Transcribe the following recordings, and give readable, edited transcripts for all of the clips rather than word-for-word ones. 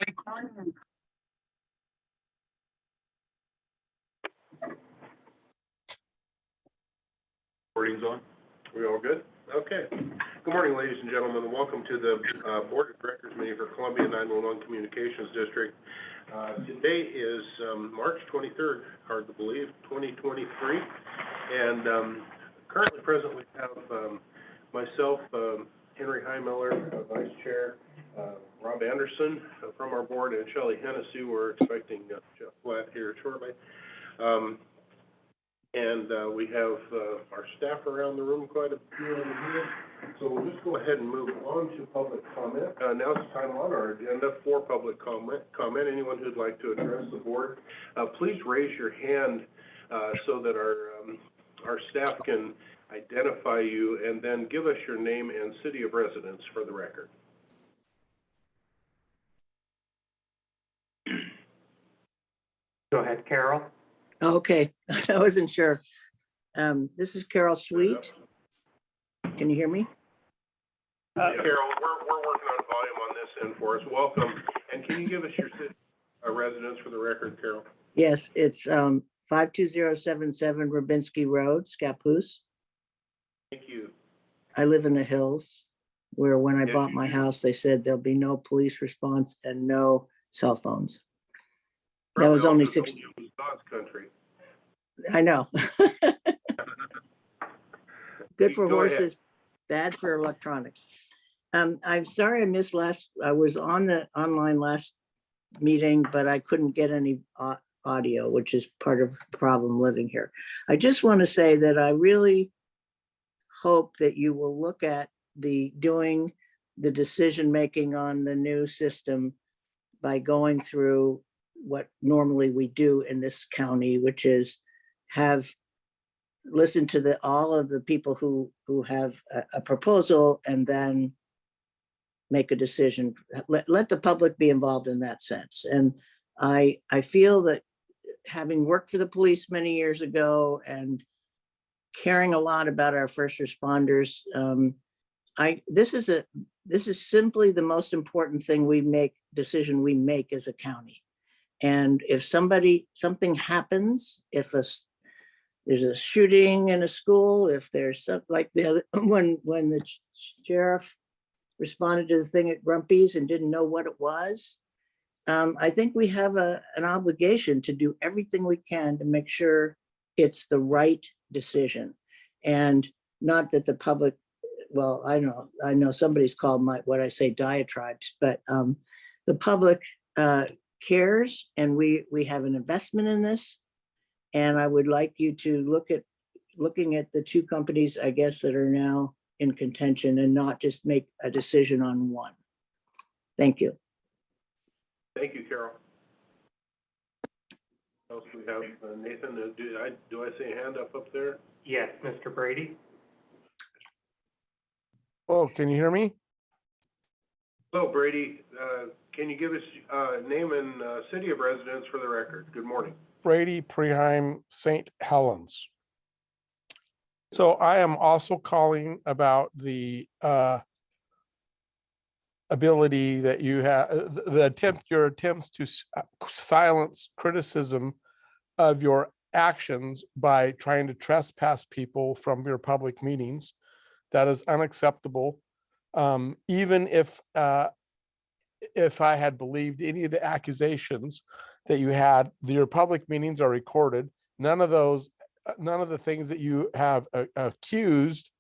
Recording's on. We all good? Okay. Good morning, ladies and gentlemen, and welcome to the Board of Directors meeting for Columbia 911 Communications District. Today is March 23rd, hard to believe, 2023. And currently present we have myself, Henry Heimiller, Vice Chair, Rob Anderson from our board, and Shelley Hennessy. We're expecting Jeff Blatt here shortly. And we have our staff around the room, quite a few over here. So we'll just go ahead and move on to public comment. Now it's time on our agenda for public comment. Anyone who'd like to address the board, please raise your hand so that our staff can identify you, and then give us your name and city of residence for the record. Go ahead, Carol. Okay, I wasn't sure. This is Carol Sweet. Can you hear me? Carol, we're working on volume on this end for us. Welcome. And can you give us your city residence for the record, Carol? Yes, it's 52077 Rabinsky Road, Scappoose. Thank you. I live in the hills, where when I Yes, bought you my do. house, they said there'll be no police response and no cell phones. That Probably was only also 6. told you it was God's country. I know. Good for Go ahead. horses, bad for electronics. I'm sorry I missed I was on the online last meeting, but I couldn't get any audio, which is part of the problem living here. I just want to say that I really hope that you will look at doing the decision-making on the new system by going through what normally we do in this county, which is listen to all of the people who have a proposal, and then make a decision. Let the public be involved in that sense. And I feel that, having worked for the police many years ago and caring a lot about our first responders, this is simply the most important decision we make as a county. And if something happens, if there's a shooting in a school, if there's something like the other, when the sheriff responded to the thing at Grumpy's and didn't know what it was, I think we have an obligation to do everything we can to make sure it's the right decision. And not that the public, well, I know somebody's called what I say diatribes, but the public cares, and we have an investment in this. And I would like you to looking at the two companies, I guess, that are now in contention, and not just make a decision on one. Thank you. Thank you, Carol. Else we have Nathan. Do I see a hand up there? Yes, Mr. Brady. Oh, can you hear me? Hello, Brady. Can you give us name and city of residence for the record? Good morning. Brady Preheim, St. Helens. So I am also calling about the ability that you have, your attempts to silence criticism of your actions by trying to trespass people from your public meetings. That is unacceptable. Even if I had believed any of the accusations that you had, your public meetings are recorded. None of the things that you have accused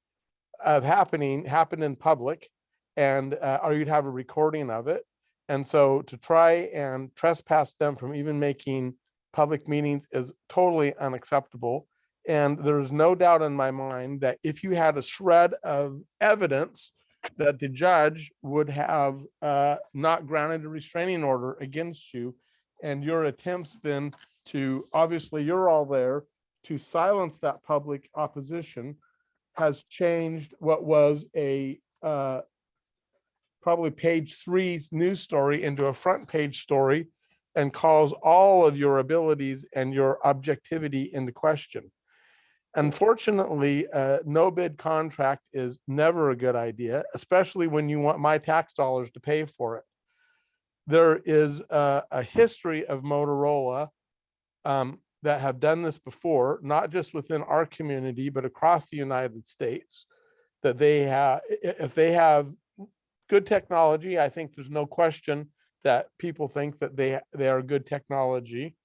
of happened in public, and or you'd have a recording of it. And so to try and trespass them from even making public meetings is totally unacceptable. And there's no doubt in my mind that if you had a shred of evidence, that the judge would have not granted a restraining order against you. And your attempts then to, obviously you're all there, to silence that public opposition has changed what was a probably page 3 news story into a front page story, and calls all of your abilities and your objectivity into question. Unfortunately, no bid contract is never a good idea, especially when you want my tax dollars to pay for it. there is a history of Motorola that have done this before, not just within our community, but across the United States, that they have, if they have good technology, I think there's no question that people think that they are good technology.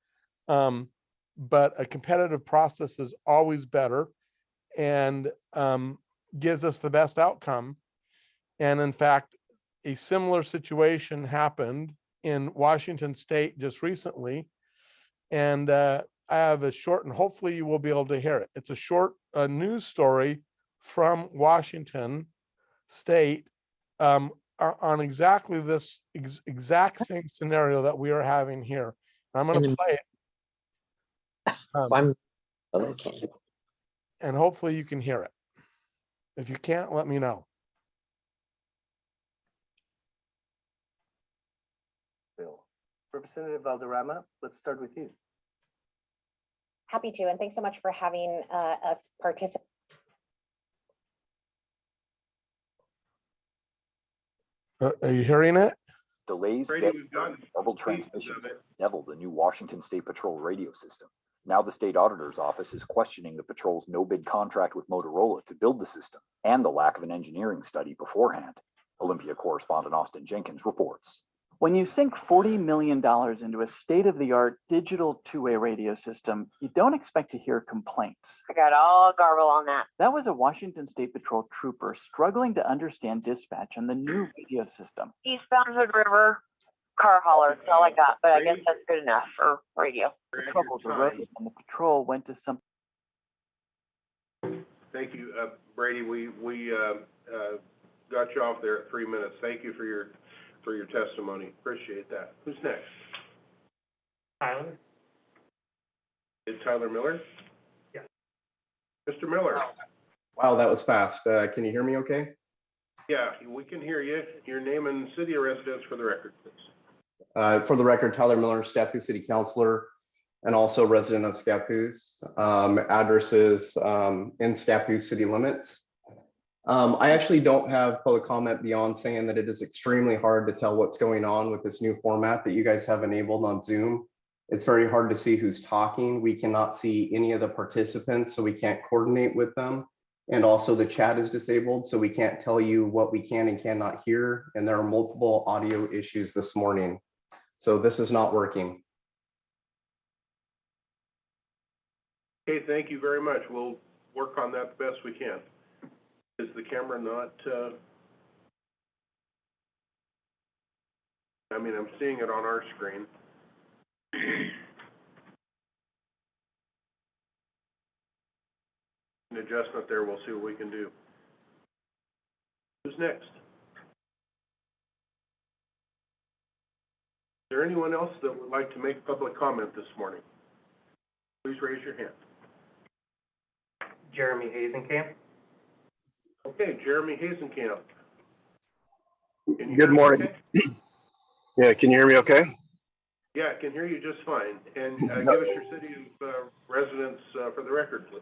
But a competitive process is always better and gives us the best outcome. And in fact, a similar situation happened in Washington State just recently. And I have a short, and hopefully you will be able to hear it. It's a short news story from Washington State on exactly this exact same scenario that we are having here. I'm going to play it. Okay. And hopefully you can hear it. If you can't, let me know. Bill. Representative Valderrama, let's start with you. Happy to, and thanks so much for having us participate. Are you hearing it? Delays, Brady, we've got double pieces transmissions, of it. Neville, the new Washington State Patrol radio system. Now the state auditor's office is questioning the patrol's no-bid contract with Motorola to build the system and the lack of an engineering study beforehand. Olympia correspondent Austin Jenkins reports. When you sink $40 million into a state-of-the-art digital two-way radio system, you don't expect to hear complaints. I got all garble on that. That was a Washington State Patrol trooper struggling to understand dispatch on the new radio system. Eastbound Hood River, car hauler, that's all I got, but I guess that's good enough for radio. The troubles arose and the patrol went to some. Thank you, Brady. We got you off there at 3 minutes. Thank you for your testimony. Appreciate that. Who's next? Tyler? Is Tyler Miller? Yeah. Mr. Miller? Wow, that was fast. Can you hear me okay? Yeah, we can hear you. Your name and city of residence for the record, please. For the record, Tyler Miller, Scappoose City Councilor, and also resident of Scappoose. Address is in Scappoose city limits. I actually don't have public comment beyond saying that it is extremely hard to tell what's going on with this new format that you guys have enabled on Zoom. It's very hard to see who's talking. We cannot see any of the participants, so we can't coordinate with them. And also the chat is disabled, so we can't tell you what we can and cannot hear. And there are multiple audio issues this morning. So this is not working. Okay, thank you very much. We'll work on that the best we can. Is the camera not, I mean, I'm seeing it on our screen. An adjustment there, we'll see what we can do. Who's next? Is there anyone else that would like to make public comment this morning? Please raise your hand. Jeremy Hazenkamp? Okay, Jeremy Hazenkamp. Can you Good hear me morning. okay? Yeah, can you hear me okay? Yeah, I can hear you just fine. And give us your city of residence for the record, please.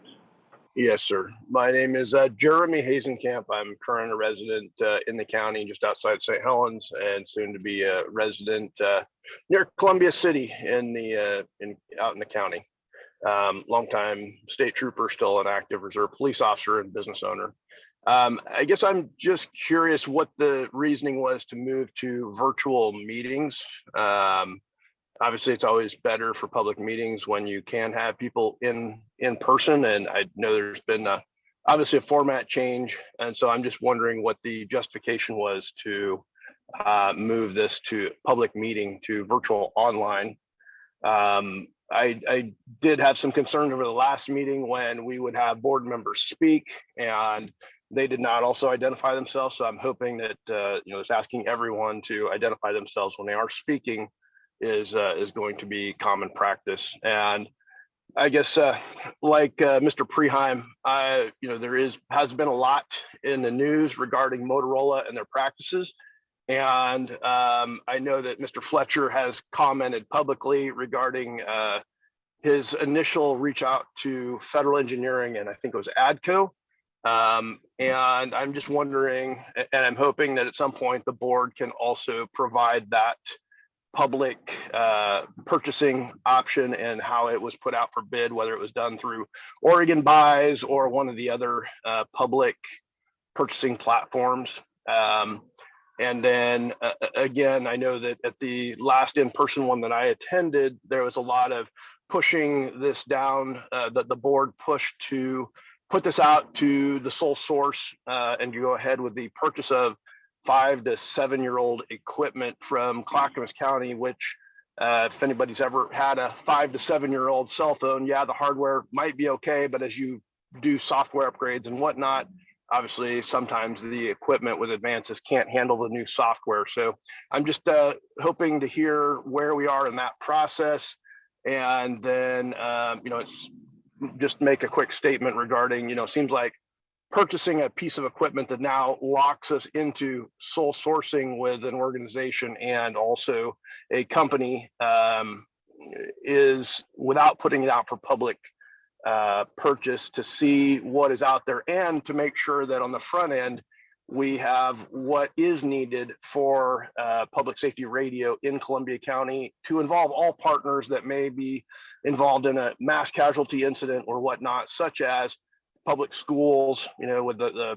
Yes, sir. My name is Jeremy Hazenkamp. I'm current resident in the county just outside St. Helens, and soon to be a resident near Columbia City in the out in the county. Longtime state trooper, still an active reserve police officer and business owner. I guess I'm just curious what the reasoning was to move to virtual meetings. Obviously, it's always better for public meetings when you can have people in person. And I know there's been obviously a format change. And so I'm just wondering what the justification was to move this to public meeting to virtual online. I did have some concerns over the last meeting when we would have board members speak and they did not also identify themselves. So I'm hoping that, just asking everyone to identify themselves when they are speaking is going to be common practice. And I guess like Mr. Preheim, there has been a lot in the news regarding Motorola and their practices. And I know that Mr. Fletcher has commented publicly regarding his initial reach out to federal engineering, and I think it was ADCO. And I'm just wondering, and I'm hoping that at some point the board can also provide that public purchasing option and how it was put out for bid, whether it was done through Oregon Buys or one of the other public purchasing platforms. And then again, I know that at the last in-person one that I attended, there was a lot of pushing this down, that the board pushed to put this out to the sole source and to go ahead with the purchase of 5 to 7-year-old equipment from Clackamas County, which if anybody's ever had a 5 to 7-year-old cell phone, yeah, the hardware might be okay, but as you do software upgrades and whatnot, obviously sometimes the equipment with advances can't handle the new software. So I'm just hoping to hear where we are in that process. And then, it's just make a quick statement regarding, seems like purchasing a piece of equipment that now locks us into sole sourcing with an organization and also a company is without putting it out for public purchase to see what is out there and to make sure that on the front end we have what is needed for public safety radio in Columbia County to involve all partners that may be involved in a mass casualty incident or whatnot, such as public schools, with the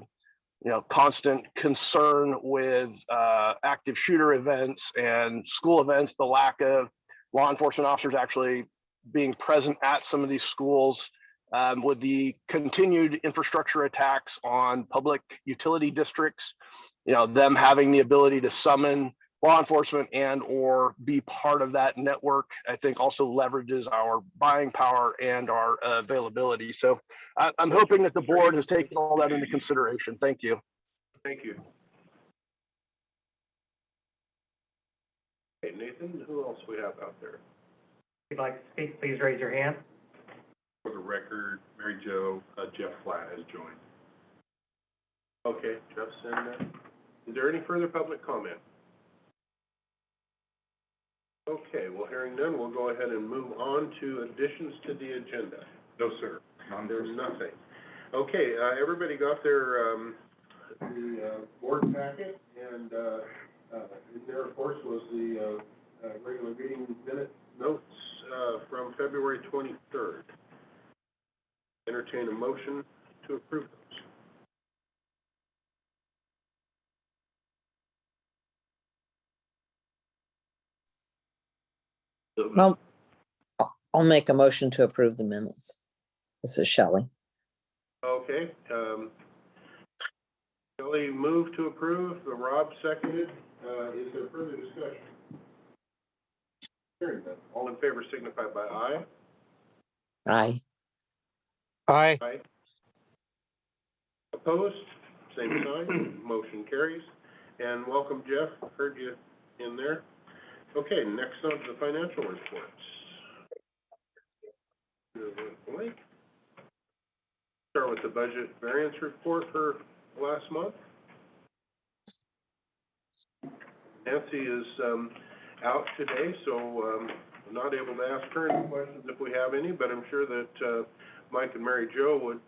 constant concern with active shooter events and school events, the lack of law enforcement officers actually being present at some of these schools, with the continued infrastructure attacks on public utility districts, them having the ability to summon law enforcement and or be part of that network, I think also leverages our buying power and our availability. So I'm hoping that the board has taken all that into consideration. Thank you. Thank you. Okay, Nathan, who else we have out there? If you'd like to speak, please raise your hand. For the record, Mary Jo, Jeff Flatt has joined. Okay, Jeff's in there. Is there any further public comment? Okay, well, hearing none, we'll go ahead and move on to additions to the agenda. No, sir. There's nothing. Okay, everybody got their the board packet, and in there, of course, was the regular meeting minute notes from February 23rd. Entertain a motion to approve those. Well, I'll make a motion to approve the minutes. This is Shelley. Okay, Shelley moved to approve, Rob seconded. Is there further discussion? Hearing none. All in favor signify by aye. Aye. Aye. Aye. Opposed? Same sign. Motion carries. And welcome, Jeff. Heard you in there. Okay, next on to the financial reports. Start with the budget variance report for last month. Nancy is out today, so I'm not able to ask her any questions if we have any, but I'm sure that Mike and Mary Jo would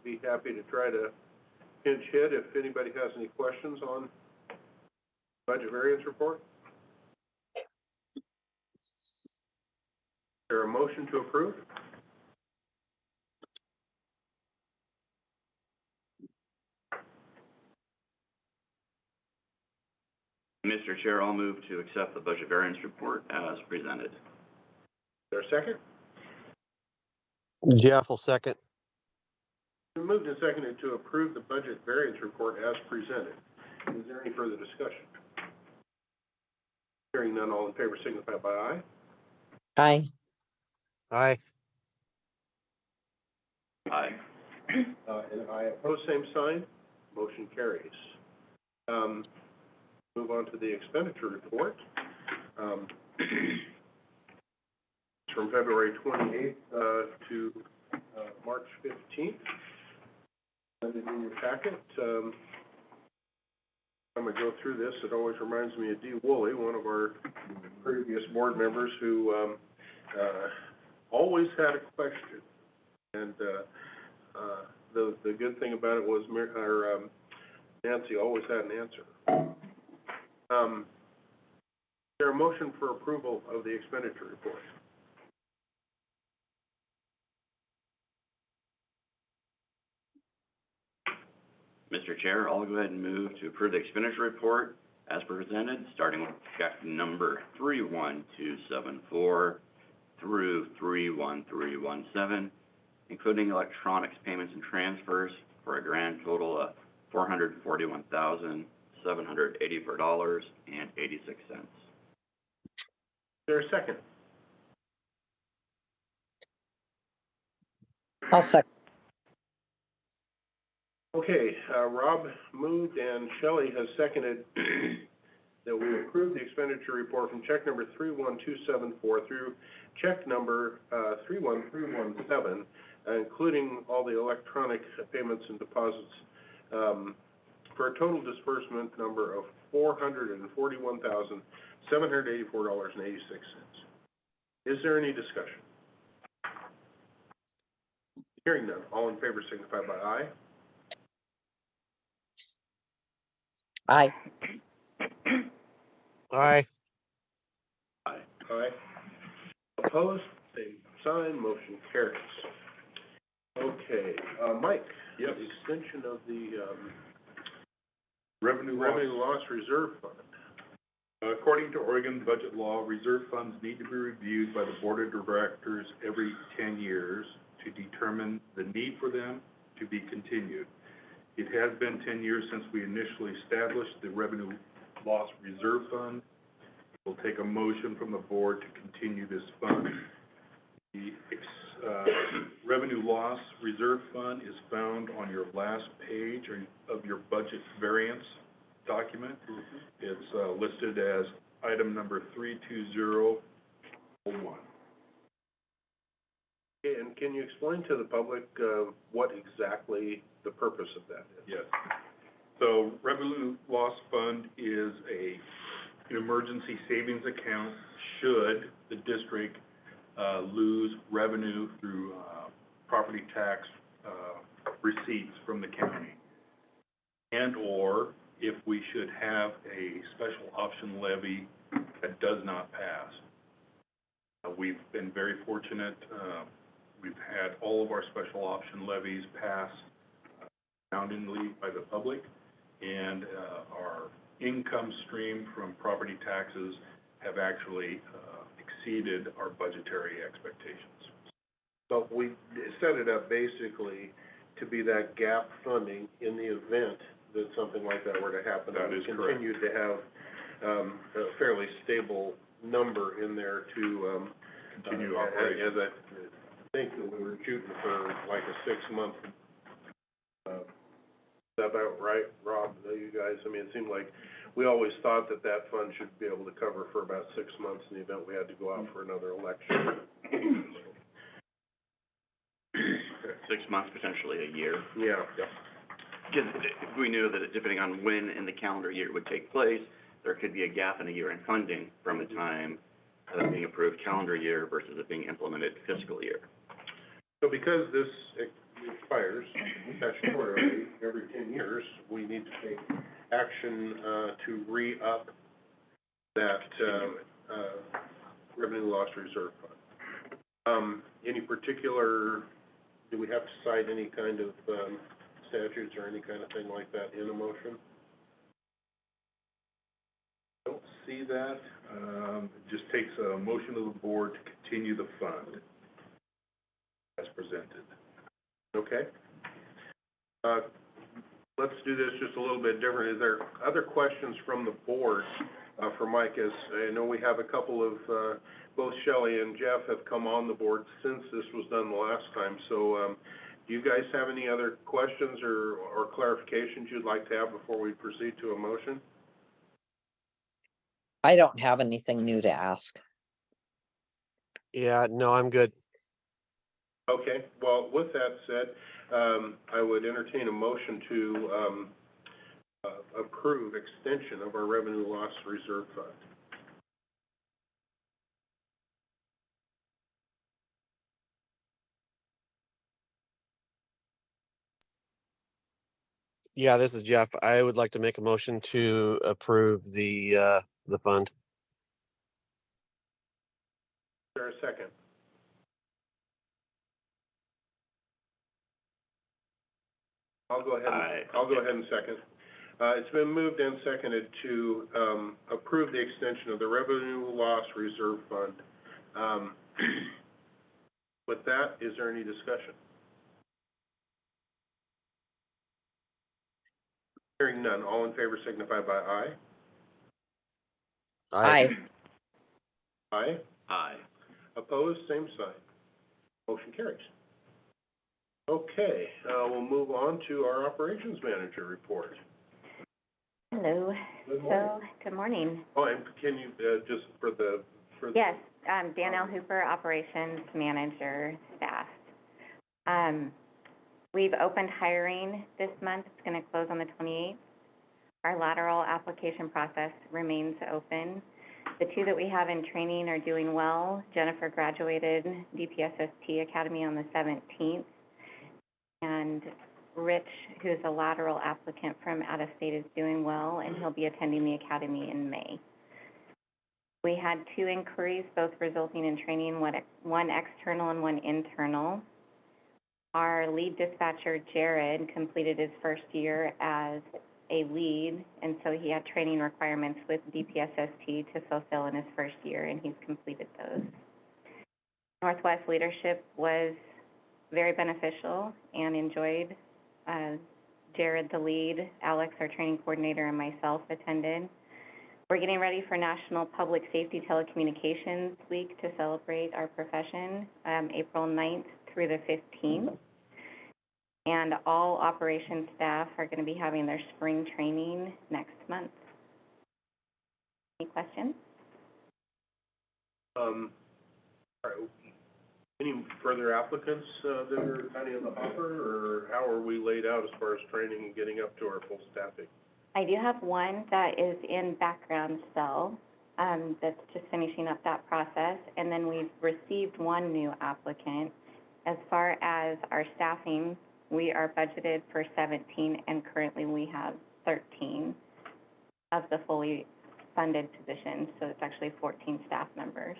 be happy to try to pinch hit if anybody has any questions on budget variance report. Is there a motion to approve? Mr. Chair, I'll move to accept the budget variance report as presented. Is there a second? Jeff will second. We moved and seconded to approve the budget variance report as presented. Is there any further discussion? Hearing none, all in favor signify by aye. Aye. Aye. Aye. And I oppose, same sign. Motion carries. Move on to the expenditure report. It's from February 28th to March 15th. Send it in your packet. I'm going to go through this. It always reminds me of Dee Woolley, one of our previous board members who always had a question. And the good thing about it was Nancy always had an answer. there a motion for approval of the expenditure report? Mr. Chair, I'll go ahead and move to approve the expenditure report as presented, starting with check number 31274 through 31317, including electronics payments and transfers for a grand total of $441,784.86. Is there a second? I'll second. Okay, Rob moved and Shelley has seconded that we approve the expenditure report from check number 31274 through check number 31317, including all the electronic payments and deposits, for a total disbursement number of $441,784.86. Is there any discussion? Hearing none, all in favor signify by aye. Aye. Aye. Aye. Aye. Opposed, same sign, motion carries. Okay, Mike, the extension of the, Revenue loss reserve fund. According to Oregon budget law, reserve funds need to be reviewed by the board of directors every 10 years to determine the need for them to be continued. It has been 10 years since we initially established the revenue loss reserve fund. We'll take a motion from the board to continue this fund. The revenue loss reserve fund is found on your last page of your budget variance document. It's listed as item number 32001. And can you explain to the public what exactly the purpose of that is? Yes. So revenue loss fund is an emergency savings account should the district lose revenue through property tax receipts from the county, and or if we should have a special option levy that does not pass. We've been very fortunate. We've had all of our special option levies pass resoundingly by the public, and our income stream from property taxes have actually exceeded our budgetary expectations. So we set it up basically to be that gap funding in the event that something like that were to happen. That is correct. Continue to have a fairly stable number in there to Continue operating. As I think that we were shooting for like a 6-month. Is that about right, Rob? You guys? I mean, it seemed like we always thought that that fund should be able to cover for about 6 months in the event we had to go out for another election. 6 months, potentially a year. Yeah. Because we knew that depending on when in the calendar year it would take place, there could be a gap in a year in funding from the time of it being approved calendar year versus it being implemented fiscal year. So because this expires statutorily every 10 years, we need to take action to re-up that revenue loss reserve fund. Any particular, do we have to cite any kind of statutes or any kind of thing like that in a motion? Don't see that. It just takes a motion of the board to continue the fund as presented. Okay. Let's do this just a little bit different. Is there other questions from the board for Mike? As I know we have a couple of, both Shelley and Jeff have come on the board since this was done the last time. So do you guys have any other questions or clarifications you'd like to have before we proceed to a motion? I don't have anything new to ask. Yeah, no, I'm good. Okay, well, with that said, I would entertain a motion to approve extension of our revenue loss reserve fund. Yeah, this is Jeff. I would like to make a motion to approve the fund. there a second? I'll go ahead and second. It's been moved and seconded to, approve the extension of the Revenue Loss Reserve Fund. With that, is there any discussion? Hearing none, all in favor signify by aye. Aye. Aye. Aye. Opposed, same sign. Motion carries. Okay, we'll move on to our Operations Manager report. Hello. Good morning. Good morning. Oh, and can you, just for the... Yes, Danielle Hooper, Operations Manager, staff. We've opened hiring this month. It's going to close on the 28th. Our lateral application process remains open. The two that we have in training are doing well. Jennifer graduated DPSST Academy on the 17th. And Rich, who's a lateral applicant from out of state, is doing well, and he'll be attending the academy in May. We had 2 inquiries, both resulting in training, one external and one internal. Our lead dispatcher, Jared, completed his first year as a lead, and so he had training requirements with DPSST to fulfill in his first year, and he's completed those. Northwest leadership was very beneficial and enjoyed. Jared, the lead, Alex, our training coordinator, and myself attended. We're getting ready for National Public Safety Telecommunications Week to celebrate our profession, April 9th through the 15th. And all operations staff are going to be having their spring training next month. Any questions? All right. Any further applicants that are kind of in the hopper, or how are we laid out as far as training and getting up to our full staffing? I do have one that is in background cell, that's just finishing up that process. And then we've received one new applicant. As far as our staffing, we are budgeted for 17, and currently we have 13 of the fully funded positions. So it's actually 14 staff members.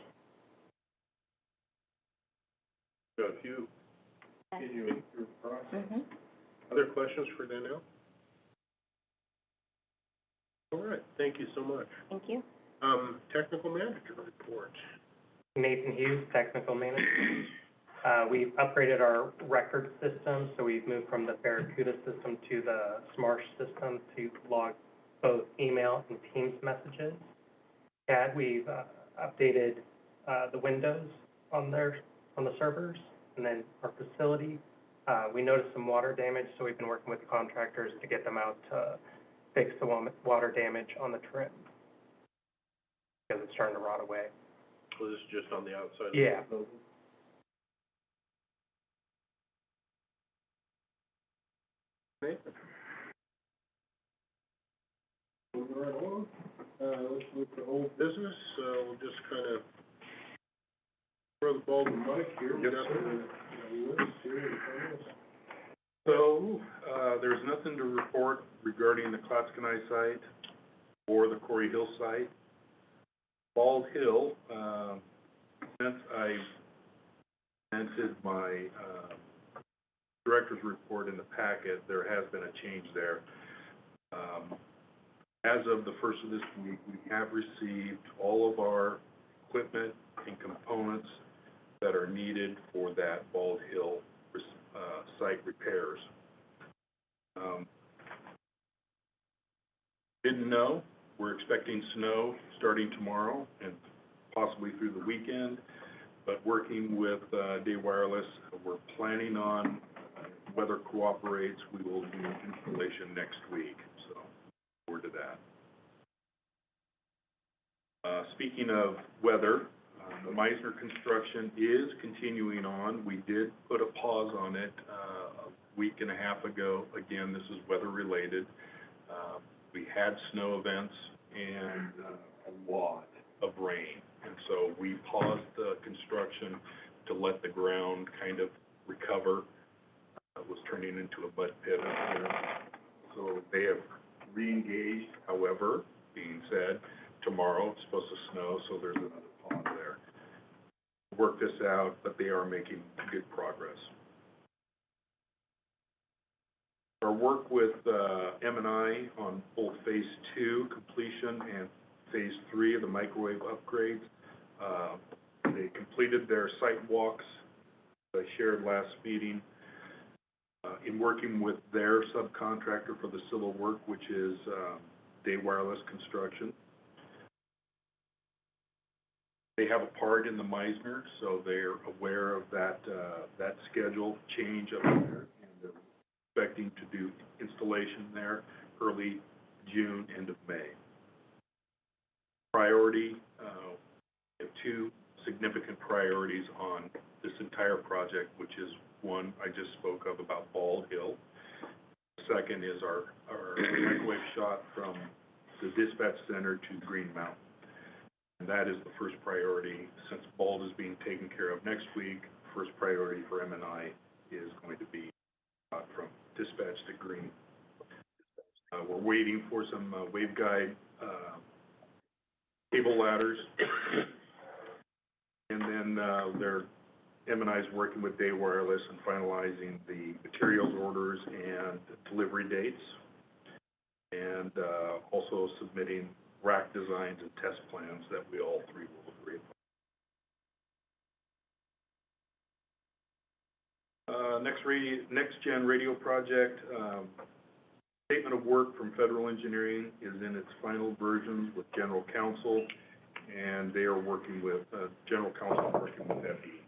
Got a few continuing through the process. Mm-hmm. Other questions for Danielle? All right, thank you so much. Thank you. Technical manager report. Nathan Hughes, Technical Manager. We've upgraded our record system, so we've moved from the Barracuda system to the Smarsh system to log both email and Teams messages. And we've updated the windows on the servers, and then our facility. We noticed some water damage, so we've been working with contractors to get them out to fix the water damage on the trim, because it's starting to rot away. So this is just on the outside? Yeah. Of the building? Nathan? Moving right along. Let's move to old business. We'll just kind of throw the ball to Mike here. We got the list here in front of us. So, there's nothing to report regarding the Clatskanie site or the Corey Hill site. Bald Hill, since I presented my, director's report in the packet, there has been a change there. As of the first of this week, we have received all of our equipment and components that are needed for that Bald Hill site repairs. Didn't know, we're expecting snow starting tomorrow and possibly through the weekend, but working with Day Wireless, we're planning on, if weather cooperates, we will do installation next week, so forward to that. Speaking of weather, the Meisner construction is continuing on. We did put a pause on it a week and a half ago. Again, this is weather related. We had snow events and a lot of rain. And so we paused the construction to let the ground kind of recover. It was turning into a mud pit up here. So they have re-engaged. However, being said, tomorrow it's supposed to snow, so there's another pause there. work this out, but they are making good progress. Our work with M&I on both Phase 2 completion and Phase 3 of the microwave upgrades. They completed their site walks I shared last meeting in working with their subcontractor for the civil work, which is Day Wireless Construction. They have a part in the Meisner, so they're aware of that schedule change up there, and they're expecting to do installation there early June, end of May. Priority, we have two significant priorities on this entire project, which is one I just spoke of about Bald Hill. Second is our microwave shot from the dispatch center to Green Mountain. And that is the first priority. Since Bald is being taken care of next week, first priority for M&I is going to be from dispatch to Green. We're waiting for some waveguide cable ladders. And then M&I is working with Day Wireless and finalizing the materials orders and delivery dates. And also submitting rack designs and test plans that we all three will agree upon. Next Gen radio project, statement of work from Federal Engineering is in its final versions with General Counsel, and they are working with, General Counsel working with FE.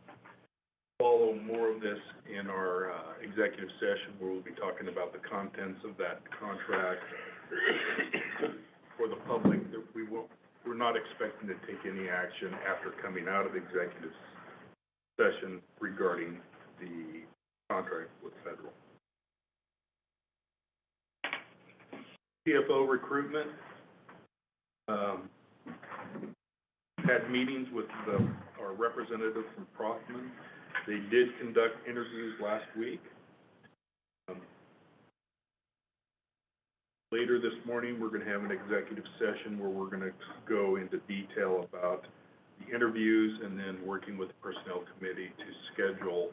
Follow more of this in our executive session where we'll be talking about the contents of that contract. For the public, we're not expecting to take any action after coming out of executive session regarding the contract with Federal. CFO recruitment. Had meetings with our representative from Prothman. They did conduct interviews last week. Later this morning, we're going to have an executive session where we're going to go into detail about the interviews and then working with the Personnel Committee to schedule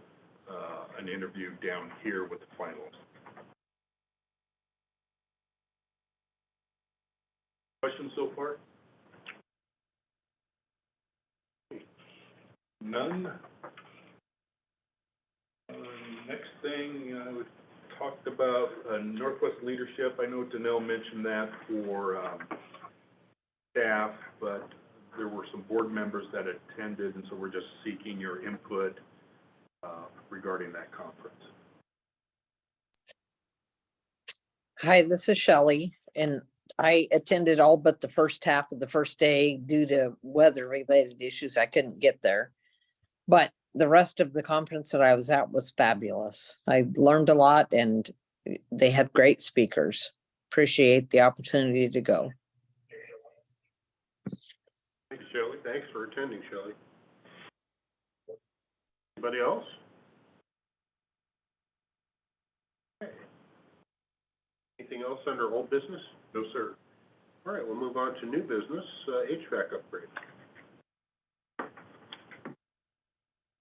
an interview down here with the finalists. Questions so far? None? Next thing, we talked about Northwest Leadership. I know Danelle mentioned that for staff, but there were some board members that attended, and so we're just seeking your input regarding that conference. Hi, this is Shelley, and I attended all but the first half of the first day due to weather-related issues. I couldn't get there. But the rest of the conference that I was at was fabulous. I learned a lot and they had great speakers. Appreciate the opportunity to go. Thanks, Shelley. Thanks for attending, Shelley. Anybody else? Okay. Anything else under old business? No, sir. All right, we'll move on to new business, HVAC upgrade.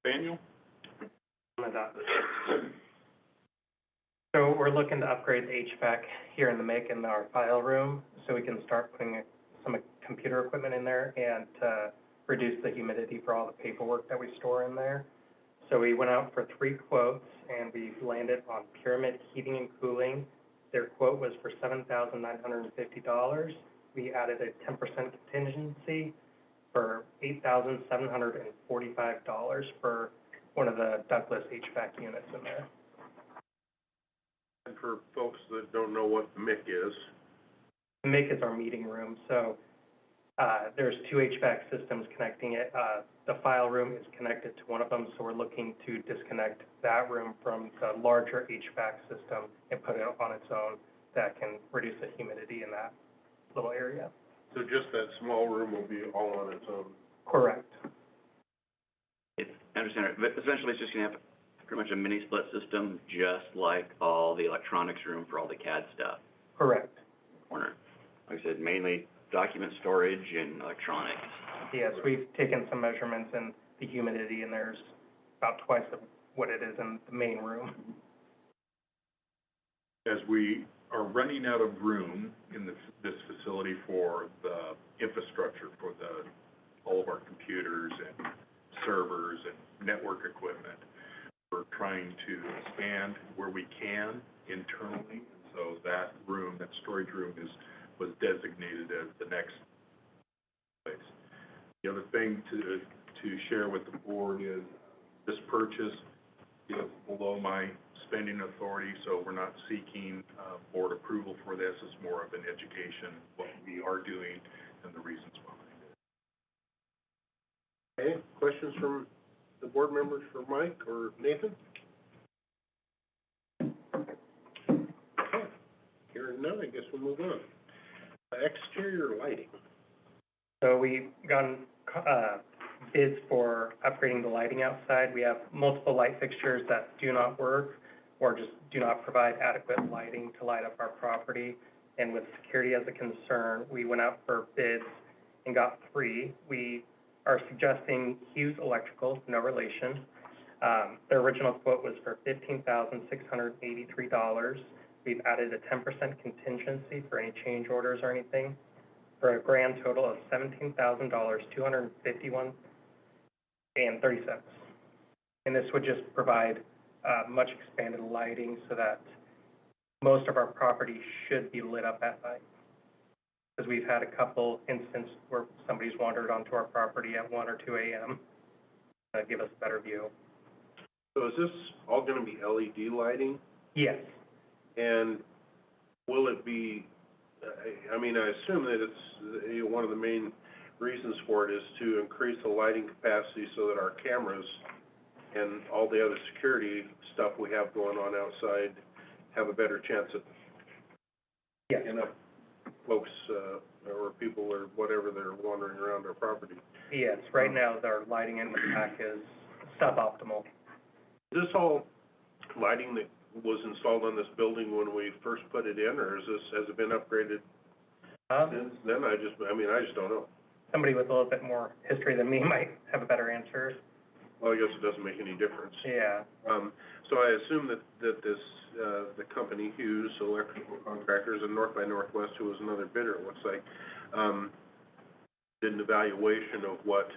Daniel? So we're looking to upgrade the HVAC here in the MIC in our file room so we can start putting some computer equipment in there and reduce the humidity for all the paperwork that we store in there. So we went out for 3 quotes and we landed on Pyramid Heating and Cooling. Their quote was for $7,950. We added a 10% contingency for $8,745 for one of the Douglas HVAC units in there. And for folks that don't know what the MIC is. The MIC is our meeting room, so there's 2 HVAC systems connecting it. The file room is connected to one of them, so we're looking to disconnect that room from the larger HVAC system and put it on its own that can reduce the humidity in that little area. So just that small room will be all on its own? Correct. I understand it, but essentially it's just gonna have pretty much a mini split system, just like all the electronics room for all the CAD stuff. Correct. Corner. Like I said, mainly document storage and electronics. Yes, we've taken some measurements and the humidity in there's about twice of what it is in the main room. As we are running out of room in this facility for the infrastructure, for all of our computers and servers and network equipment, we're trying to expand where we can internally. So that room, that storage room was designated as the next place. The other thing to share with the board is this purchase is below my spending authority, so we're not seeking board approval for this. It's more of an education, what we are doing and the reasons behind it. Okay, questions from the board members for Mike or Nathan? Okay, hearing none, I guess we'll move on. Exterior lighting. So we've gotten bids for upgrading the lighting outside. We have multiple light fixtures that do not work or just do not provide adequate lighting to light up our property. And with security as a concern, we went out for bids and got 3. We are suggesting Hughes Electrical, no relation. Their original quote was for $15,683. We've added a 10% contingency for any change orders or anything, for a grand total of $17,251.30. And this would just provide much expanded lighting so that most of our property should be lit up at night. Because we've had a couple instances where somebody's wandered onto our property at 1 or 2 a.m. Give us a better view. So is this all gonna be LED lighting? Yes. And will it be, I mean, I assume that it's, one of the main reasons for it is to increase the lighting capacity so that our cameras and all the other security stuff we have going on outside have a better chance at, folks, or people or whatever that are wandering around our property. Yes, right now, our lighting in the back is suboptimal. Is this all lighting that was installed on this building when we first put it in, or has it been upgraded since then? I just don't know. Somebody with a little bit more history than me might have a better answer. Well, I guess it doesn't make any difference. Yeah. So I assume that this, the company Hughes Electrical Contractors and North by Northwest, who was another bidder, it looks like, did an evaluation of what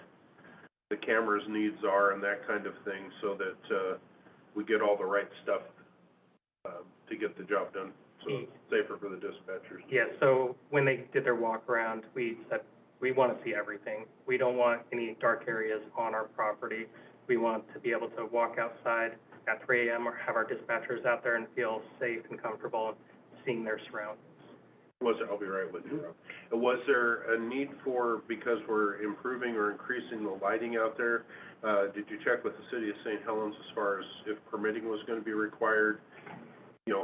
the camera's needs are and that kind of thing, so that, we get all the right stuff, to get the job done, so it's safer for the dispatchers. Yeah, so when they did their walk around, we said, we want to see everything. We don't want any dark areas on our property. We want to be able to walk outside at 3 a.m. or have our dispatchers out there and feel safe and comfortable seeing their surroundings. I'll be right with you, Rob. Was there a need for, because we're improving or increasing the lighting out there, did you check with the city of St. Helens as far as if permitting was going to be required,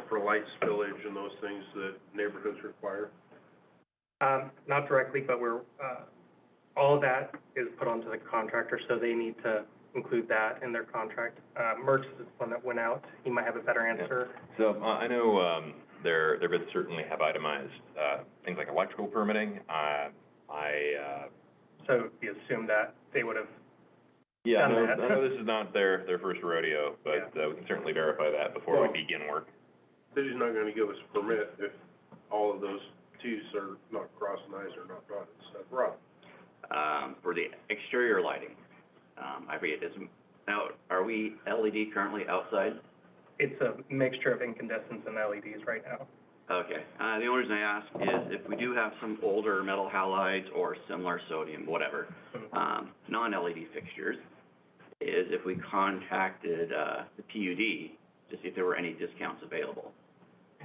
for light spillage and those things that neighborhoods require? Not directly, but we're, all of that is put onto the contractor, so they need to include that in their contract. Mertz is the one that went out. He might have a better answer. So I know their bids certainly have itemized things like electrical permitting. So we assume that they would have Yeah, done no, that. I know this is not their first rodeo, but we can certainly verify that before we begin work. City's not going to give us a permit if all of those T's are not crossed and I's are not dotted. So, Rob? For the exterior lighting, I forget, now, are we LED currently outside? It's a mixture of incandescents and LEDs right now. Okay, the only reason I ask is if we do have some older metal halides or similar sodium, whatever, non-LED fixtures, is if we contacted, the PUD to see if there were any discounts available.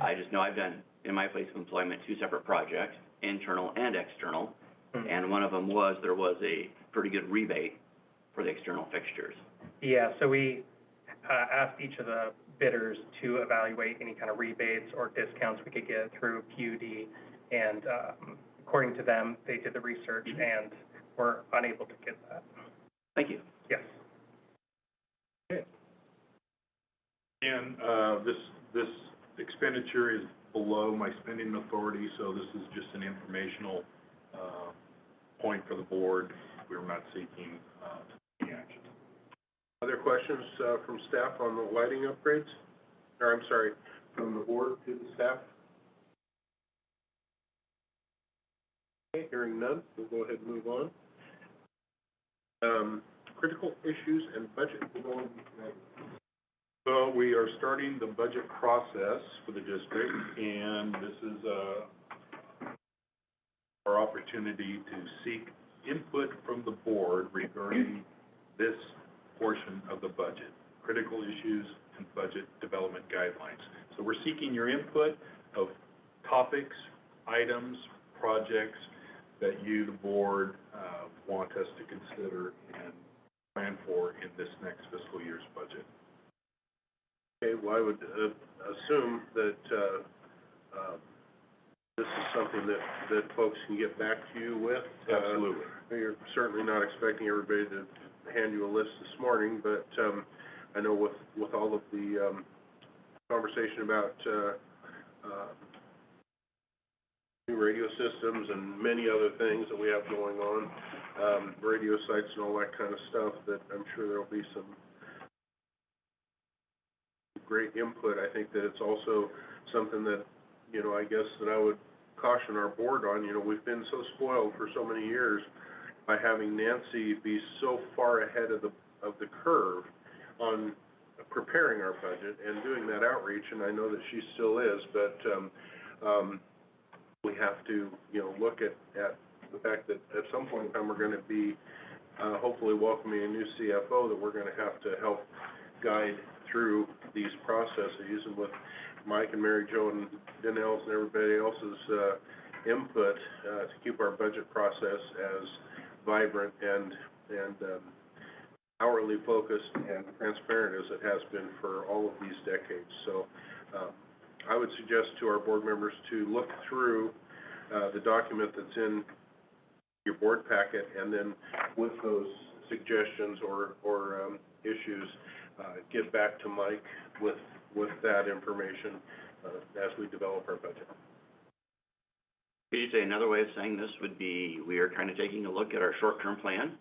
I just know I've done, in my place of employment, 2 separate projects, internal and external, and one of them was, there was a pretty good rebate for the external fixtures. Yeah, so we asked each of the bidders to evaluate any kind of rebates or discounts we could get through PUD, and according to them, they did the research and were unable to get that. Thank you. Yes. And, this expenditure is below my spending authority, so this is just an informational, point for the board. We're not seeking, actions. Other questions, from staff on the lighting upgrades? Or, I'm sorry, from the board to the staff? Okay, hearing none, we'll go ahead and move on. Critical issues and budget development. So we are starting the budget process for the district, and this is, our opportunity to seek input from the board regarding this portion of the budget, critical issues and budget development guidelines. So we're seeking your input of topics, items, projects that you, the board, want us to consider and plan for in this next fiscal year's budget. Okay, well, I would assume that this is something that folks can get back to you with. Absolutely. You're certainly not expecting everybody to hand you a list this morning, but I know with all of the conversation about new radio systems and many other things that we have going on, radio sites and all that kind of stuff, that I'm sure there'll be some great input. I think that it's also something that, I guess that I would caution our board on. We've been so spoiled for so many years by having Nancy be so far ahead of the curve on preparing our budget and doing that outreach, and I know that she still is, but we have to, look at the fact that at some point in time we're going to be hopefully welcoming a new CFO that we're going to have to help guide through these processes, and with Mike and Mary Jo and Danelle's and everybody else's input to keep our budget process as vibrant and hourly focused and transparent as it has been for all of these decades. So I would suggest to our board members to look through the document that's in your board packet, and then with those suggestions or issues, get back to Mike with that information as we develop our budget. Could you say another way of saying this would be, we are kind of taking a look at our short-term plan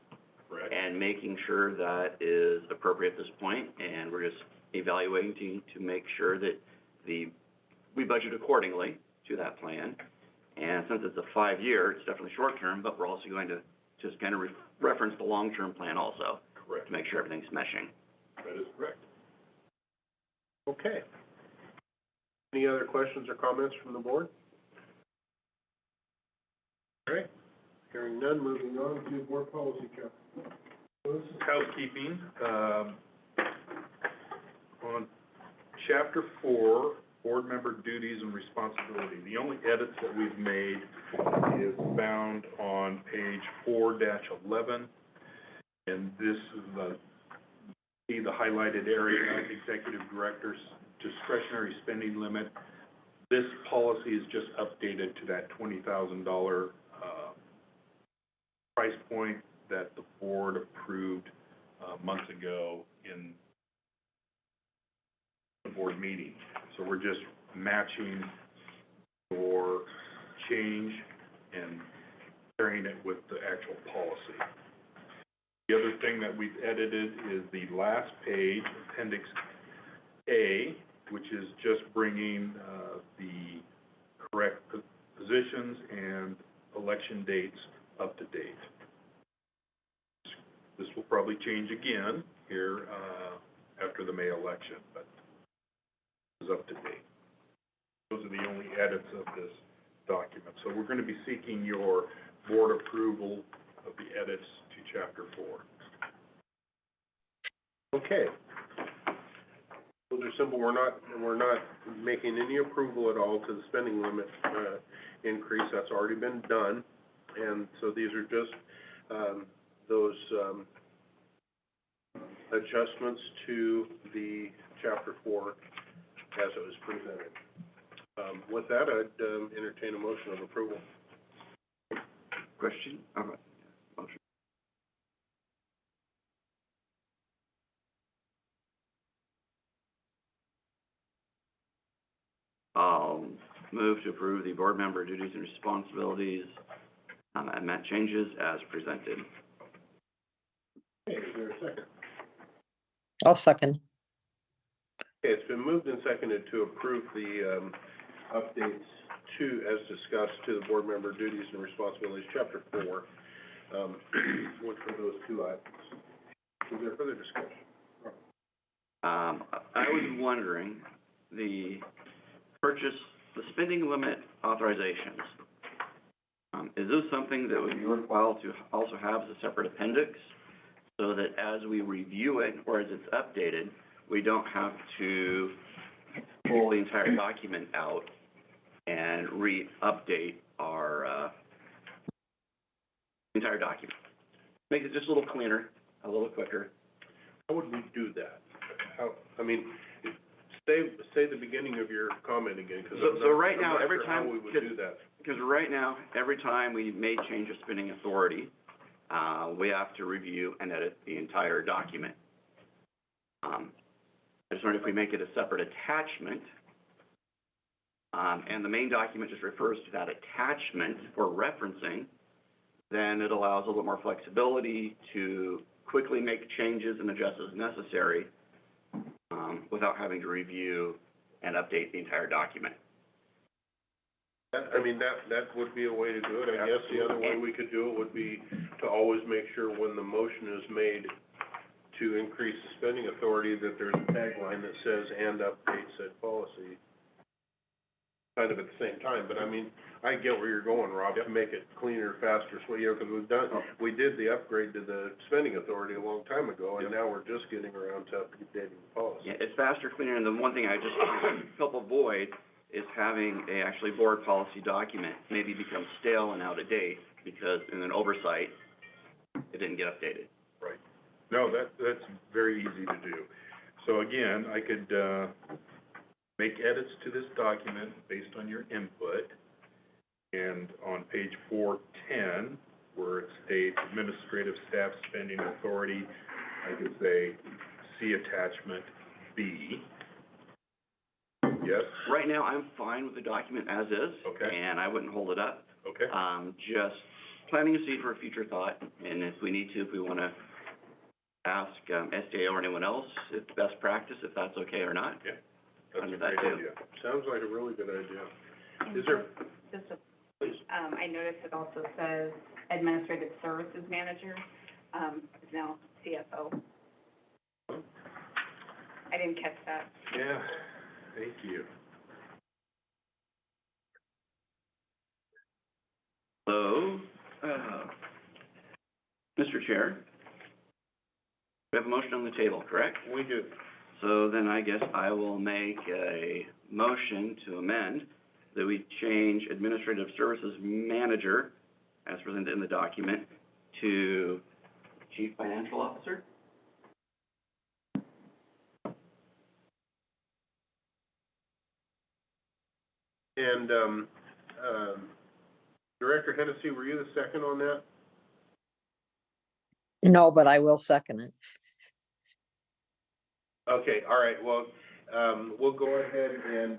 Correct. and making sure that is appropriate at this point, and we're just evaluating to make sure that we budget accordingly to that plan. And since it's a 5-year, it's definitely short-term, but we're also going to just kind of reference the long-term plan also. Correct. To make sure everything's meshing. That is correct. Okay. Any other questions or comments from the board? All right. Hearing none, moving on to board policy, Council. Housekeeping, on Chapter 4, Board Member Duties and Responsibility. The only edits that we've made is found on page 4-11, and this is the highlighted area, Executive Director's discretionary spending limit. This policy is just updated to that $20,000 price point that the board approved months ago in the board meeting. So we're just matching your change and pairing it with the actual policy. The other thing that we've edited is the last page, Appendix A, which is just bringing the correct positions and election dates up to date. This will probably change again here after the May election, but it's up to date. Those are the only edits of this document. So we're going to be seeking your board approval of the edits to Chapter 4. Okay. Those are simple. We're not making any approval at all to the spending limit increase. That's already been done, and so these are just those adjustments to the Chapter 4 as it was presented. With that, I'd entertain a motion of approval. Question? Motion. I'll move to approve the board member duties and responsibilities and changes as presented. Okay, is there a second? I'll second. Okay, it's been moved and seconded to approve the updates as discussed to the board member duties and responsibilities, chapter 4, which were those two items. Is there further discussion? I was wondering, the spending limit authorizations, is this something that would be worthwhile to also have as a separate appendix? So that as we review it, or as it's updated, we don't have to pull the entire document out and re-update our, entire document. Make it just a little cleaner, a little quicker. How would we do that? Say the beginning of your comment again, because So right now, every how time, we would do that. because right now, every time we may change a spending authority, we have to review and edit the entire document. I just wondered if we make it a separate attachment, and the main document just refers to that attachment for referencing, then it allows a little more flexibility to quickly make changes and adjust as necessary, without having to review and update the entire document. That would be a way to do it. I guess the other way we could do it would be to always make sure when the motion is made to increase the spending authority, that there's a tagline that says, and update said policy, kind of at the same time. But I get where you're going, Rob, to make it cleaner, faster, so, because we did the upgrade to the spending authority a long time ago, and now we're just getting around to updating the policy. Yeah, it's faster, cleaner, and the one thing I just help avoid is having a actually board policy document maybe become stale and out of date because in an oversight, it didn't get updated. Right. No, that's very easy to do. So again, I could, make edits to this document based on your input. And on page 410, where it states administrative staff spending authority, I could say, see attachment B. Yes? Right now, I'm fine with the document as is. Okay. And I wouldn't hold it up. Okay. Just planting a seed for a future thought, and if we need to, if we want to ask, SDA or anyone else, it's best practice, if that's okay or not. Yeah, that's Under a that great too. idea. Sounds like a really good idea. And Is there, just a, please? I noticed it also says Administrative Services Manager, is now CFO. I didn't catch that. Yeah, thank you. So, Mr. Chair, we have a motion on the table, correct? We do. So then I guess I will make a motion to amend that we change Administrative Services Manager, as presented in the document, to Chief Financial Officer. And, Director Hennessy, were you the second on that? No, but I will second it. Okay, all right, well, we'll go ahead and,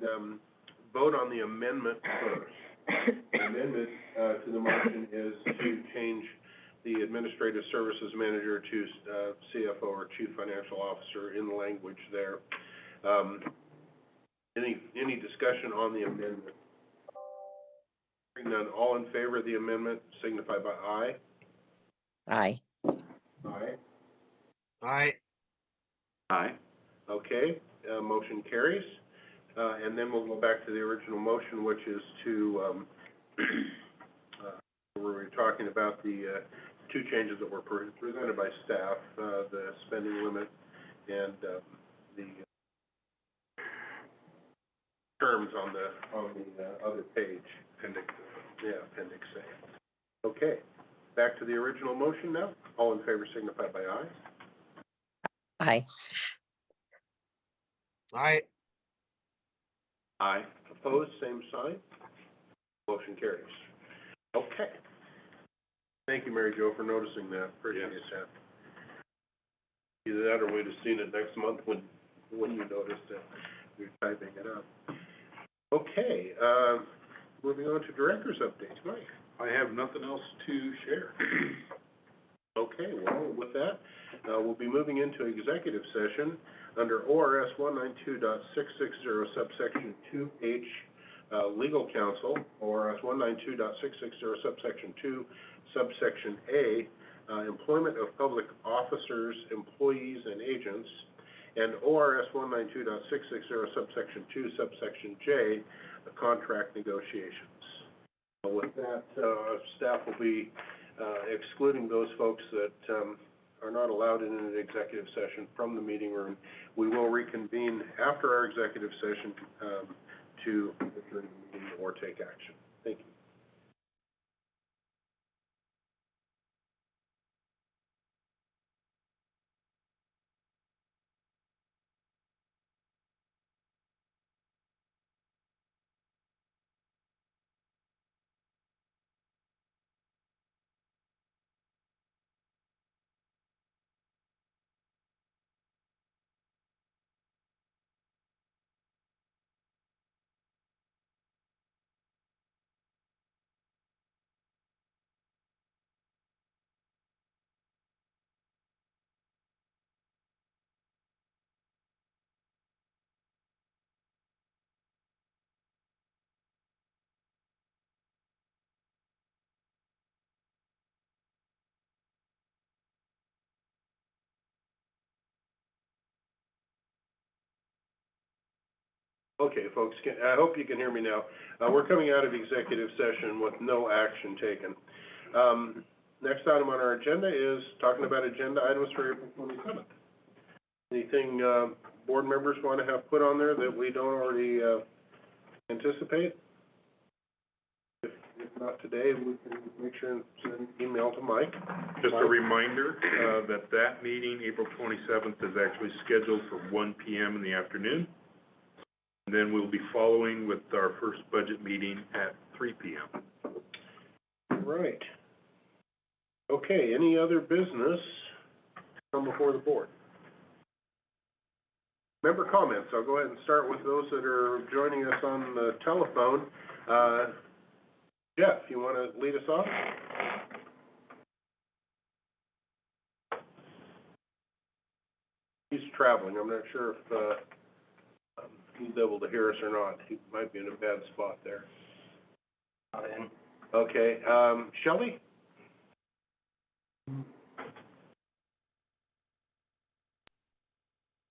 vote on the amendment first. The amendment, to the motion is to change the Administrative Services Manager to, CFO or Chief Financial Officer in the language there. Any discussion on the amendment? Hearing none, all in favor of the amendment signify by aye. Aye. Aye. Aye. Aye. Okay, motion carries. And then we'll go back to the original motion, which is to, where we're talking about the, two changes that were presented by staff, the spending limit and, the terms on the other page. Appendix. Yeah, Appendix A. Okay, back to the original motion now. All in favor signify by aye. Aye. Aye. Aye. Opposed, same sign. Motion carries. Okay. Thank you, Mary Jo, for noticing that. Appreciate that. Either that or we'd have seen it next month when you noticed it. You're typing it up. Okay, moving on to director's updates. Mike? I have nothing else to share. Okay, well, with that, We'll be moving into executive session under ORS 192.660 subsection 2H, legal counsel, ORS 192.660 subsection 2, subsection A, employment of public officers, employees, and agents, and ORS 192.660 subsection 2, subsection J, contract negotiations. With that, staff will be excluding those folks that are not allowed in an executive session from the meeting room. We will reconvene after our executive session to adjourn the meeting or take action. Thank you. Okay, folks, I hope you can hear me now. We're coming out of executive session with no action taken. Next item on our agenda is talking about agenda items for April 27th. Anything board members want to have put on there that we don't already anticipate? If not today, we can make sure and send an email to Mike. Just a reminder that meeting, April 27th, is actually scheduled for 1 p.m. in the afternoon. And then we'll be following with our first budget meeting at 3 p.m. All right. Okay, any other business come before the board? Member comments. I'll go ahead and start with those that are joining us on the telephone. Jeff, you want to lead us off? He's traveling. I'm not sure if he's able to hear us or not. He might be in a bad spot there. Not in. Okay, Shelley?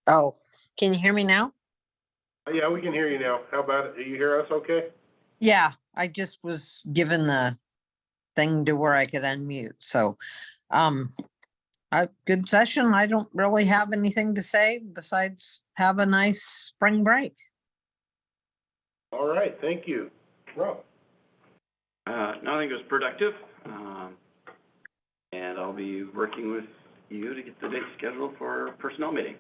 Oh, can you hear me now? Yeah, we can hear you now. How about it? Do you hear us okay? Yeah, I just was given the thing to where I could unmute. So, a good session. I don't really have anything to say besides have a nice spring break. All right, thank you. Rob? I think it was productive, and I'll be working with you to get the date scheduled for our personnel meeting.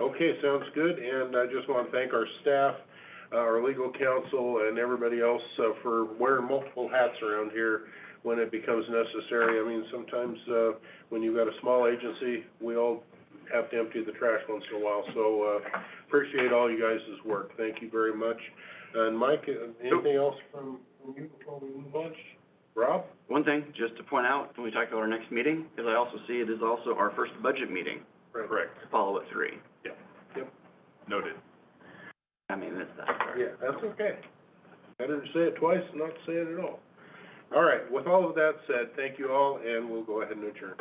Okay, sounds good, and I just want to thank our staff, our legal counsel, and everybody else for wearing multiple hats around here when it becomes necessary. I mean, sometimes when you've got a small agency, we all have to empty the trash once in a while, so appreciate all you guys' work. Thank you very much. And Mike, anything else from you before we move on? Rob? One thing, just to point out, when we talk about our next meeting, is I also see it is also our first budget meeting. Right. Correct. Follow at 3. Yep. Noted. I mean, that's that part. Yeah, that's okay. Better to say it twice than not to say it at all. All right, with all of that said, thank you all, and we'll go ahead and adjourn.